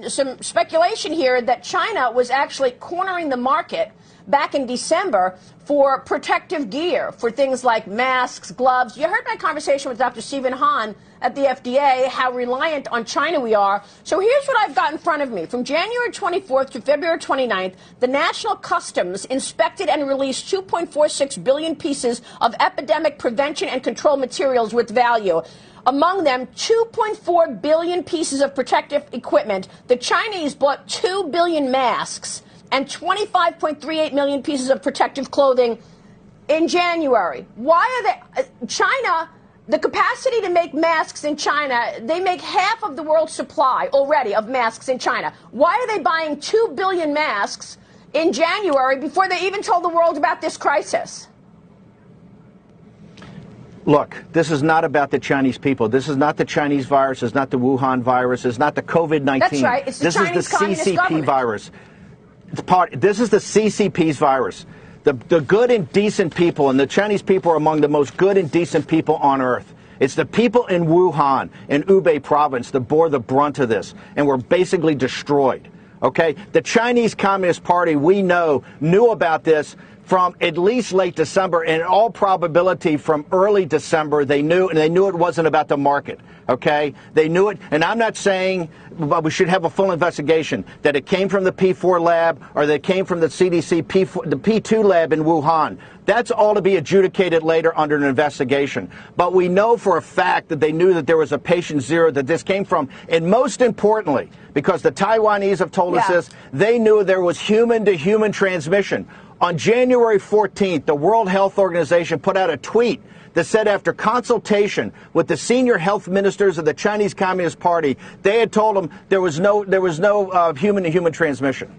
some speculation here that China was actually cornering the market back in December for protective gear, for things like masks, gloves. You heard my conversation with Dr. Steve Hahn at the FDA, how reliant on China we are. So here's what I've got in front of me. From January 24th to February 29th, the National Customs inspected and released 2.46 billion pieces of epidemic prevention and control materials with value. Among them, 2.4 billion pieces of protective equipment. The Chinese bought 2 billion masks and 25.38 million pieces of protective clothing in January. Why are they... China, the capacity to make masks in China, they make half of the world's supply already of masks in China. Why are they buying 2 billion masks in January before they even told the world about this crisis? Look, this is not about the Chinese people. This is not the Chinese virus. It's not the Wuhan virus. It's not the COVID-19. That's right. It's the Chinese Communist CCP government. virus. This is the CCP's virus. The good and decent people, and the Chinese people are among the most good and decent people on earth. It's the people in Wuhan, in Hubei province, that bore the brunt of this and were basically destroyed. Okay? The Chinese Communist Party, we know, knew about this from at least late December, and in all probability from early December. They knew, and they knew it wasn't about the market. Okay? They knew it, and I'm not saying we should have a full investigation that it came from the P4 lab or that it came from the CDC the P2 lab in Wuhan. That's all to be adjudicated later under an investigation. But we know for a fact that they knew that there was a patient zero that this came from. And most importantly, because the Taiwanese have told us this, they knew there was human-to-human transmission. On January 14th, the World Health Organization put out a tweet that said after consultation with the senior health ministers of the Chinese Communist Party, they had told them there was no human-to-human transmission.